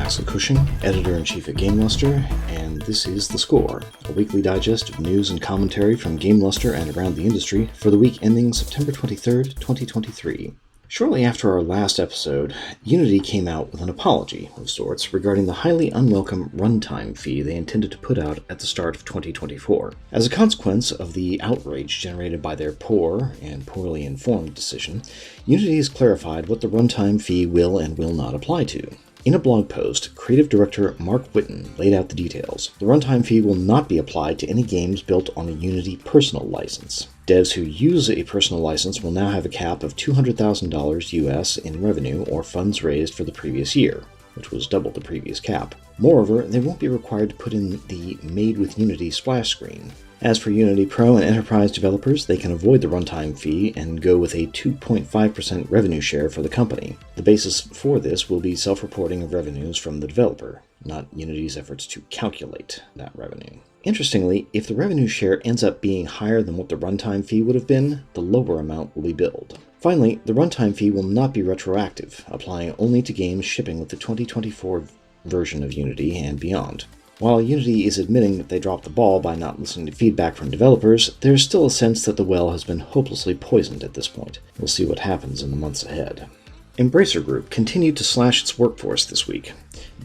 Axel Cushing, Editor-in-Chief at GameLuster, and this is The Score, a weekly digest of news and commentary from GameLuster and around the industry for the week ending September 23rd, 2023. Shortly after our last episode, Unity came out with an apology of sorts regarding the highly unwelcome runtime fee they intended to put out at the start of 2024. As a consequence of the outrage generated by their poor and poorly informed decision, Unity has clarified what the runtime fee will and will not apply to. In a blog post, creative director Mark Whitten laid out the details. The runtime fee will not be applied to any games built on a Unity personal license. Devs who use a personal license will now have a cap of $200,000 US in revenue or funds raised for the previous year, which was double the previous cap. Moreover, they won't be required to put in the Made with Unity splash screen. As for Unity Pro and Enterprise developers, they can avoid the runtime fee and go with a 2.5% revenue share for the company. The basis for this will be self-reporting of revenues from the developer, not Unity's efforts to calculate that revenue. Interestingly, if the revenue share ends up being higher than what the runtime fee would have been, the lower amount will be billed. Finally, the runtime fee will not be retroactive, applying only to games shipping with the 2024 version of Unity and beyond. While Unity is admitting that they dropped the ball by not listening to feedback from developers, there's still a sense that the well has been hopelessly poisoned at this point. We'll see what happens in the months ahead. Embracer Group continued to slash its workforce this week.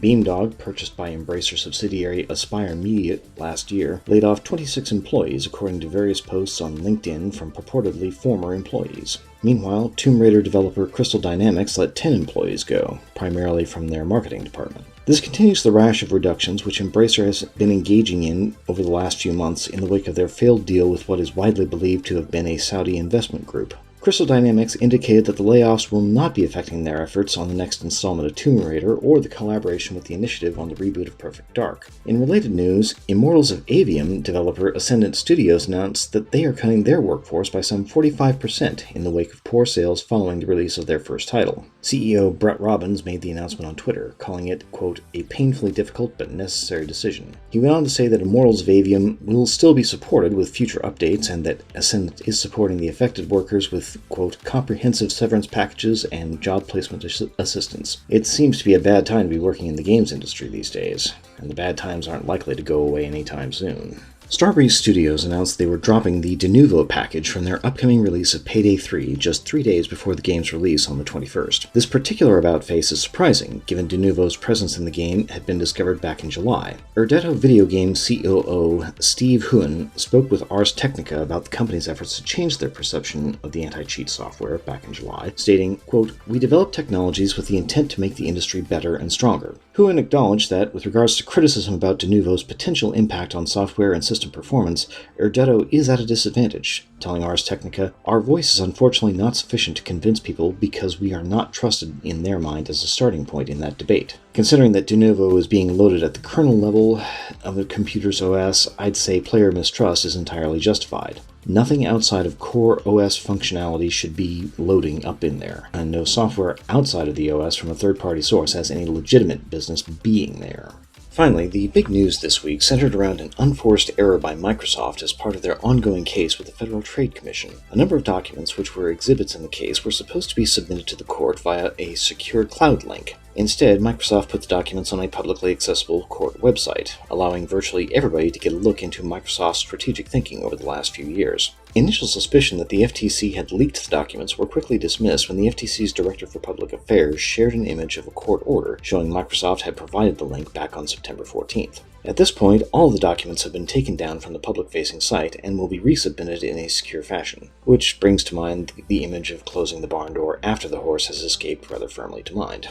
Beamdog, purchased by Embracer subsidiary Aspire Media last year, laid off 26 employees according to various posts on LinkedIn from purportedly former employees. Meanwhile, Tomb Raider developer Crystal Dynamics let 10 employees go, primarily from their marketing department. This continues the rash of reductions which Embracer has been engaging in over the last few months in the wake of their failed deal with what is widely believed to have been a Saudi investment group. Crystal Dynamics indicated that the layoffs will not be affecting their efforts on the next installment of Tomb Raider or the collaboration with the initiative on the reboot of Perfect Dark. In related news, Immortals of Avium developer Ascendant Studios announced that they are cutting their workforce by some 45% in the wake of poor sales following the release of their first title. CEO Brett Robbins made the announcement on Twitter, calling it, quote, a painfully difficult but necessary decision. He went on to say that Immortals of Avium will still be supported with future updates and that Ascendant is supporting the affected workers with, quote, comprehensive severance packages and job placement assistance. It seems to be a bad time to be working in the games industry these days, and the bad times aren't likely to go away anytime soon. Starbreeze Studios announced they were dropping the De Novo package from their upcoming release of Payday 3 just 3 days before the game's release on the 21st. This particular about-face is surprising, given De Novo's presence in the game had been discovered back in July. Erdetto video game COO Steve Huon spoke with Ars Technica about the company's efforts to change their perception of the anti-cheat software back in July, stating, quote, we developed technologies with the intent to make the industry better and stronger. Huon acknowledged that, with regards to criticism about De Novo's potential impact on software and system performance, Erdetto is at a disadvantage, telling Ars Technica, our voice is unfortunately not sufficient to convince people because we are not trusted in their mind as a starting point in that debate. Considering that De Novo is being loaded at the kernel level of the computer's OS, I'd say player mistrust is entirely justified. Nothing outside of core OS functionality should be loading up in there, and no software outside of the OS from a third-party source has any legitimate business being there. Finally, the big news this week centered around an unforced error by Microsoft as part of their ongoing case with the Federal Trade Commission. A number of documents, which were exhibits in the case, were supposed to be submitted to the court via a secured cloud link. Instead, Microsoft put the documents on a publicly accessible court website, allowing virtually everybody to get a look into Microsoft's strategic thinking over the last few years. Initial suspicion that the FTC had leaked the documents were quickly dismissed when the FTC's Director for Public Affairs shared an image of a court order showing Microsoft had provided the link back on September 14th. At this point, all of the documents have been taken down from the public-facing site and will be resubmitted in a secure fashion, which brings to mind the image of closing the barn door after the horse has escaped rather firmly to mind.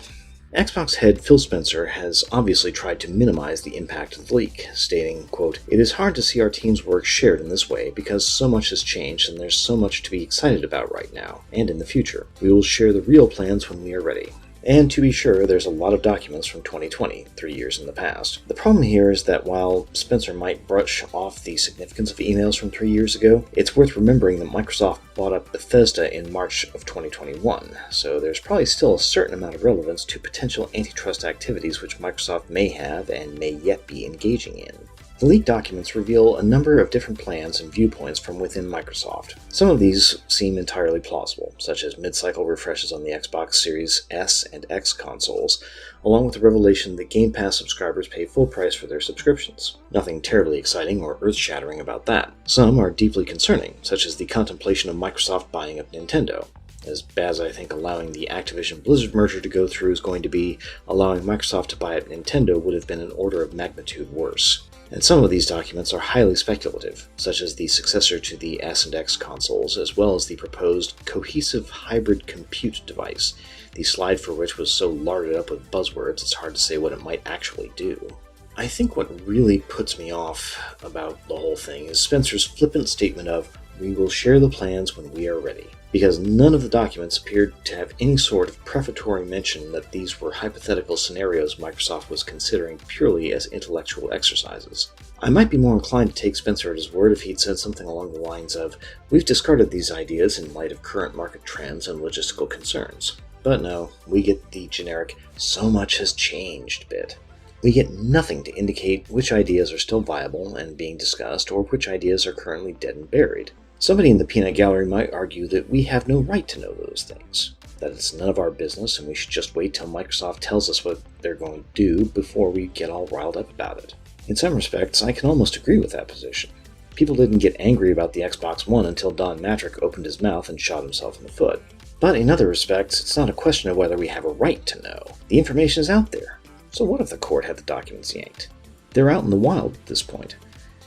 Xbox head Phil Spencer has obviously tried to minimize the impact of the leak, stating, quote, it is hard to see our team's work shared in this way because so much has changed and there's so much to be excited about right now, and in the future. We will share the real plans when we are ready. And to be sure, there's a lot of documents from 2020, 3 years in the past. The problem here is that while Spencer might brush off the significance of emails from 3 years ago, it's worth remembering that Microsoft bought up Bethesda in March of 2021, so there's probably still a certain amount of relevance to potential antitrust activities which Microsoft may have and may yet be engaging in. The leaked documents reveal a number of different plans and viewpoints from within Microsoft. Some of these seem entirely plausible, such as mid-cycle refreshes on the Xbox Series S and X consoles, along with the revelation that Game Pass subscribers pay full price for their subscriptions. Nothing terribly exciting or earth-shattering about that. Some are deeply concerning, such as the contemplation of Microsoft buying up Nintendo. As bad as I think allowing the Activision-Blizzard merger to go through is going to be, allowing Microsoft to buy up Nintendo would have been an order of magnitude worse. And some of these documents are highly speculative, such as the successor to the S and X consoles, as well as the proposed cohesive hybrid compute device, the slide for which was so larded up with buzzwords it's hard to say what it might actually do. I think what really puts me off about the whole thing is Spencer's flippant statement of, "We will share the plans when we are ready," because none of the documents appeared to have any sort of prefatory mention that these were hypothetical scenarios Microsoft was considering purely as intellectual exercises. I might be more inclined to take Spencer at his word if he'd said something along the lines of, "We've discarded these ideas in light of current market trends and logistical concerns." But no, we get the generic, "so much has changed" bit. We get nothing to indicate which ideas are still viable and being discussed, or which ideas are currently dead and buried. Somebody in the peanut gallery might argue that we have no right to know those things, that it's none of our business and we should just wait till Microsoft tells us what they're going to do before we get all riled up about it. In some respects, I can almost agree with that position. People didn't get angry about the Xbox One until Don Matrick opened his mouth and shot himself in the foot. But in other respects, it's not a question of whether we have a right to know. The information is out there. So what if the court had the documents yanked? They're out in the wild at this point.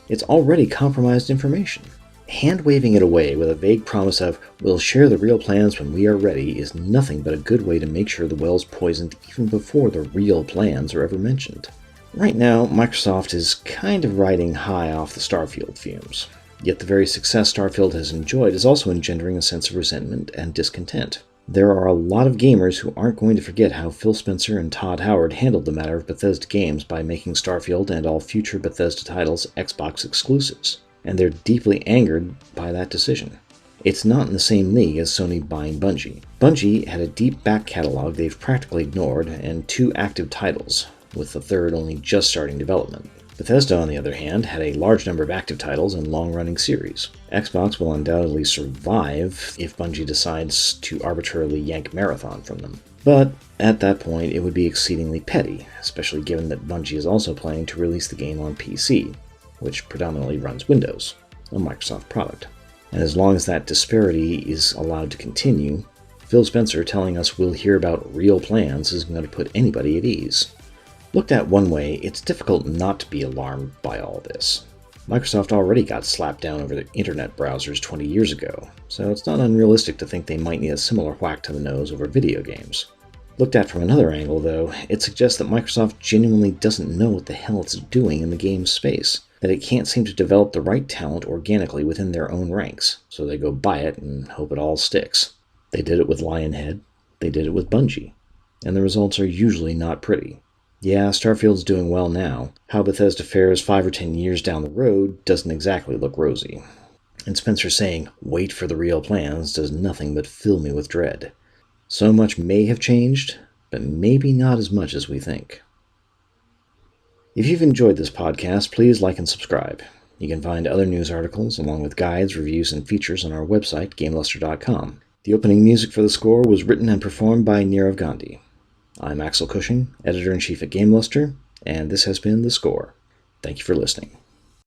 It's already compromised information. Hand-waving it away with a vague promise of, "we'll share the real plans when we are ready," is nothing but a good way to make sure the well's poisoned even before the real plans are ever mentioned. Right now, Microsoft is kind of riding high off the Starfield fumes. Yet the very success Starfield has enjoyed is also engendering a sense of resentment and discontent. There are a lot of gamers who aren't going to forget how Phil Spencer and Todd Howard handled the matter of Bethesda games by making Starfield and all future Bethesda titles Xbox exclusives, and they're deeply angered by that decision. It's not in the same league as Sony buying Bungie. Bungie had a deep back catalog they've practically ignored, and 2 active titles, with the third only just starting development. Bethesda, on the other hand, had a large number of active titles and long-running series. Xbox will undoubtedly survive if Bungie decides to arbitrarily yank Marathon from them. But at that point, it would be exceedingly petty, especially given that Bungie is also planning to release the game on PC, which predominantly runs Windows, a Microsoft product. And as long as that disparity is allowed to continue, Phil Spencer telling us we'll hear about real plans isn't going to put anybody at ease. Looked at one way, it's difficult not to be alarmed by all this. Microsoft already got slapped down over the internet browsers 20 years ago, so it's not unrealistic to think they might need a similar whack to the nose over video games. Looked at from another angle, though, it suggests that Microsoft genuinely doesn't know what the hell it's doing in the game space, that it can't seem to develop the right talent organically within their own ranks, so they go buy it and hope it all sticks. They did it with Lionhead, they did it with Bungie, and the results are usually not pretty. Yeah, Starfield's doing well now. How Bethesda fares 5 or 10 years down the road doesn't exactly look rosy. And Spencer saying, "wait for the real plans," does nothing but fill me with dread. So much may have changed, but maybe not as much as we think. If you've enjoyed this podcast, please like and subscribe. You can find other news articles, along with guides, reviews, and features on our website, GameLuster.com. The opening music for the score was written and performed by Nirav Gandhi. I'm Axel Cushing, Editor-in-Chief at GameLuster, and this has been The Score. Thank you for listening.